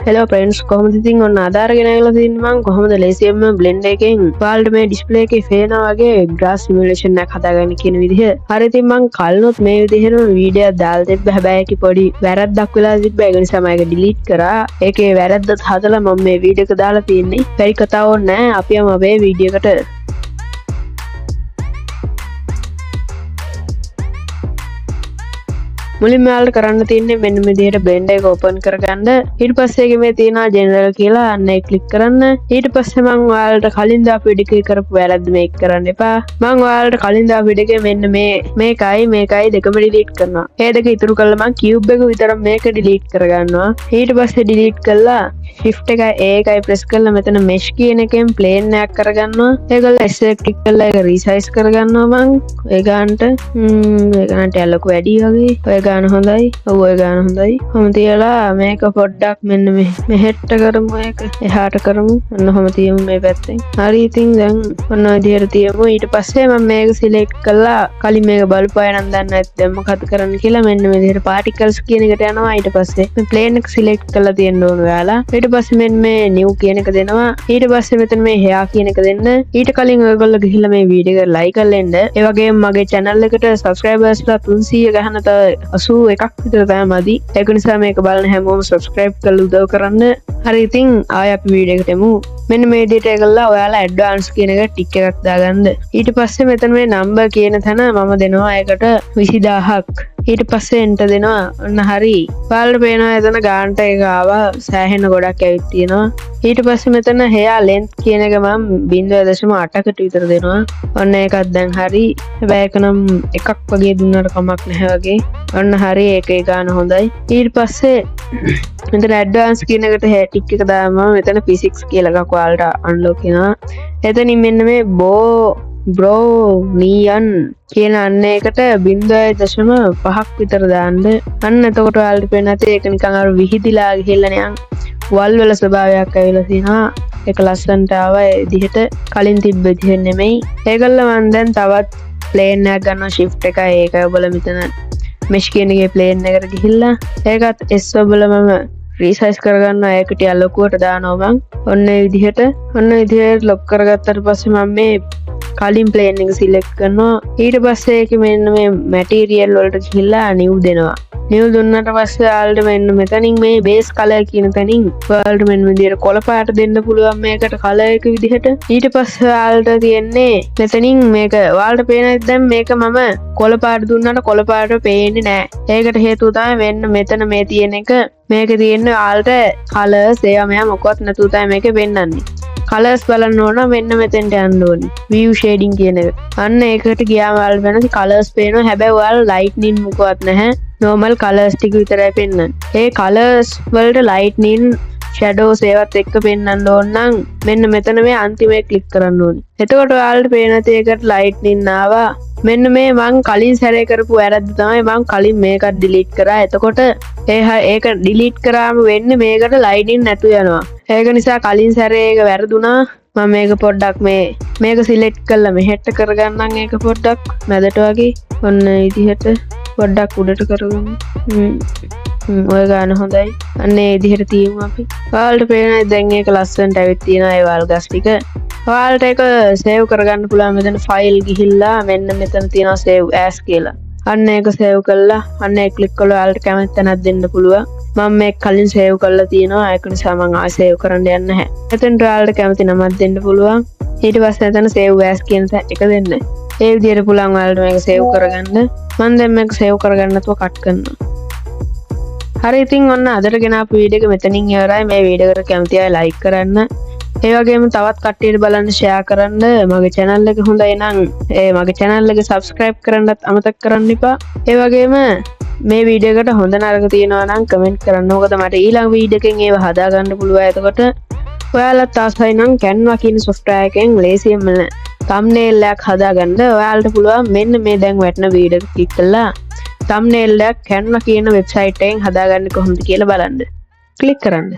Hello friends, කොහොමද ඉතින් ඔන්න අද අරගෙන ආවලා තින්නේ මම කොහොමද ලේසියෙන්ම Blender එකෙන් ඔයාලට මේ display එකේ පේනා වගේ grass simulation එකක් හදාගන්න කියන විදිහ. හරි ඉතින් මම කලිනුත් මේ විදිහටම වීඩියෝ එකක් දාලා තිබ්බ හැබැයි ඒකේ පොඩි වැරද්දක් වෙලා තිබ්බ ඒක නිසා මම ඒක delete කරා. ඒකේ වැරද්දත් හදලා මම මේ වීඩියෝ එක දාලා තින්නේ. බැරි කතාවක් නෑ. අපි යමු අපේ වීඩියෝ එකට. මුලින්ම ඔයාලට කරන්න තියෙන්නේ මෙන්න මේ විදිහට Blender එක open කරගන්න. ඊට පස්සේ ඒකේ මේ තියෙනවා general කියලා අන්න ඒක click කරන්න. ඊට පස්සේ මම ඔයාලට කලින් දාපු වීඩියෝ එකේ කරපු වැරද්ද මේක කරන්න එපා. මම ඔයාලට කලින් දාපු වීඩියෝ එකේ මෙන්න මේකයි දෙකම delete කරනවා. ඒ දෙක ඉතුරු කරලා මම cube එක විතර මේක delete කරගන්නවා. ඊට පස්සේ delete කළා shift එකයි press කරලා මෙතන mesh කියන එකෙන් plane එකක් කරගන්නවා. ඒකල select click කරලා ඒක resize කරගන්නවා මම. ඒ ගන්නට යලකෝ වැඩි වගේ ගාන හොඳයි. ඔව් ඔය ගාන හොඳයි. කොහොම තියලා මේක පොඩ්ඩක් මෙන්න මෙහෙට කරමු. ඒක එහාට කරමු. ඔන්න කොහොම තියමු මේ පැත්තෙන්. හරි ඉතින් දැන් ඔන්න ඔය විදිහට තියමු. ඊට පස්සේ මම මේක සිලෙක්ට් කළා. කලින් මේක බලපුවා නම් දන්නේ නැත්නම් දැන් මොකද කරන්න කියලා මෙන්න මේ විදිහට particles කියන එකට යනවා. ඊට පස්සේ මේ plane එක සිලෙක්ට් කරලා තියෙන්න ඕන ඔයාලා. ඊට පස්සේ මෙන්න මේ new කියන එක දෙනවා. ඊට පස්සේ මෙතන මේ hair කියන එක දෙන්න. ඊට කලින් ඔයගොල්ලෝ ගිහිල්ලා මේ වීඩියෝ එක like කරලා එන්න. ඒ වගේම මගේ channel එකට subscribersලා 300 ගහන තව 81ක් විතර තමයි මදි. ඒක නිසා මේක බලන හැමෝම subscribe කරලා උදව් කරන්න. හරි ඉතින් ආයෙ අපි වීඩියෝ එකට එමු. මෙන්න මේ විදිහට ඒගොල්ලෝ ඔයාලා advance කියන එක ටික් එකක් දාගන්න. ඊට පස්සේ මෙතන මේ number කියන තැන මම දෙනවා ඒකට 20000ක්. ඊට පස්සේ enter දෙනවා. ඔන්න හරි. ඔයාලට පේනවා එතන ගානට එක ආවා. සෑහෙන ගොඩක් ඇවිත් තියෙනවා. ඊට පස්සේ මෙතන hair length කියන එක මම 0.8කට විතර දෙනවා. ඔන්න ඒකත් දැන් හරි. හැබැයි ඒක නම් එකක් වගේ දුන්නාට කමක් නැහැ වගේ. ඔන්න හරි ඒකේ ගාන හොඳයි. ඊට පස්සේ මෙතන advance කියන එකට ටික් එක දාමම මෙතන physics කියලා එකක් ඔයාලට unlock වෙනවා. එතනින් මෙන්න මේ Brownian කියන අන්න එකට 0.5ක් විතර දාන්න. අන්න එතකොට ඔයාලට පේන නැති ඒක නිකන් අර විහිදිලා ගිහිල්ලා නිකන් වල් වල ස්වභාවයක් ඇවිල්ලා තියෙනවා. ඒක ලස්සනට ආවා ඒ විදිහට කලින් තිබ්බ විදිහ නෙමෙයි. ඒකල්ල මම දැන් තවත් plane එකක් ගන්නවා shift එකයි ඒකයි ඔබලා මෙතන mesh කියන එකේ plane එකට ගිහිල්ලා ඒකත් S ඔබලා මම resize කරගන්නවා. ඒක ටික ලොකුවට දානවා මම. ඔන්න ඒ විදිහට lock කරගත්තට පස්සේ මම මේ කලින් plane එක select කරනවා. ඊට පස්සේ ඒකේ මෙන්න මේ material වලට ගිහිල්ලා new දෙනවා. new දුන්නාට පස්සේ ඔයාලට මෙන්න මෙතනින් මේ base color කියන තැනින් ඔයාලට මෙන්න විදිහට කොළ පාට දෙන්න පුළුවන් මේකට color එක විදිහට. ඊට පස්සේ ඔයාලට තියෙන්නේ මෙතනින් මේක ඔයාලට පේන දැන් මේක මම කොළ පාට දුන්නාට කොළ පාට පේන්නේ නැහැ. ඒකට හේතුව තමයි මෙන්න මෙතන මේ තියෙන එක මේක තියෙන්නේ ඔයාලට colors ඒවා මෙයා මොකවත් නැතුව තමයි මේක පෙන්වන්නේ. colors බලන්න ඕන මෙන්න මෙතෙන්ට යන්න ඕනේ. view shading කියන එක. අන්න ඒකට ගියාම ඔයාලට වෙනදි colors පේනවා. හැබැයි ඔයාලා lightning මොකවත් නැහැ. normal colors ටික විතරයි පෙන්වන්නේ. ඒ colors වලට lightning shadows ඒවත් එක්ක පෙන්වන්න ඕන නම් මෙන්න මෙතන මේ අන්තිමේ click කරන්න ඕනේ. එතකොට ඔයාලට පේන නැති එකට lightning ආවා. මෙන්න මේ මං කලින් සැරේ කරපු වැරද්ද තමයි මං කලින් මේකත් delete කරා. එතකොට ඒක delete කරාම වෙන්නේ මේකට lightning නැතු යනවා. ඒක නිසා කලින් සැරේ ඒක වැරදුනා. මම මේක පොඩ්ඩක් මේක select කරලා මෙහෙට කරගන්නම්. ඒක පොඩ්ඩක් මැදට වගේ ඔන්න විදිහට පොඩ්ඩක් උඩට කරගමු. ඔය ගාන හොඳයි. අන්න ඒ විදිහට තියමු අපි. ඔයාලට පේනවා දැන් ඒක ලස්සනට ඇවිත් තියෙනවා ඒ වල් ගස් ටික. ඔයාලට ඒක save කරගන්න පුළුවන්. මෙතන file ගිහිල්ලා මෙන්න මෙතන තියෙනවා save as කියලා. අන්න ඒක save කළා. අන්න ඒක click කළා ඔයාලට කැමති තැනක් දෙන්න පුළුවන්. මම මේක කලින් save කරලා තියෙනවා. ඒක නිසා මම ආයෙ save කරන්න යන්නේ නැහැ. මෙතෙන්ට ඔයාලට කැමති නමක් දෙන්න පුළුවන්. ඊට පස්සේ එතන save as කියන එක දෙන්න. ඒ විදිහට පුළුවන් ඔයාලට මේක save කරගන්න. මම දැන් මේක save කරගන්න නැතුව cut කරනවා. හරි ඉතින් ඔන්න අදට ගෙන ආපු වීඩියෝ එක මෙතනින් ඉවරයි. මේ වීඩියෝ එකට කැමති අය like කරන්න. ඒ වගේම තවත් කට්ටියට බලන්න share කරන්න. මගේ channel එක හොඳයි නම් මගේ channel එක subscribe කරන්නත් අමතක කරන්න එපා. ඒ වගේම මේ වීඩියෝ එකට හොඳ නරක තියෙනවා නම් comment කරන්න. මොකද මට ඊළඟ වීඩියෝ එකෙන් ඒව හදා ගන්න පුළුවන්. එතකොට ඔයාලත් ආසයි නම් Canva කියන software එකෙන් ලේසියෙන්ම thumbnail එකක් හදාගන්න. ඔයාලට පුළුවන් මෙන්න මේ දැන් වැටෙන වීඩියෝ එක click කරලා thumbnail එකක් Canva කියන website එකෙන් හදාගන්න කොහොමද කියලා බලන්න. click කරන්න.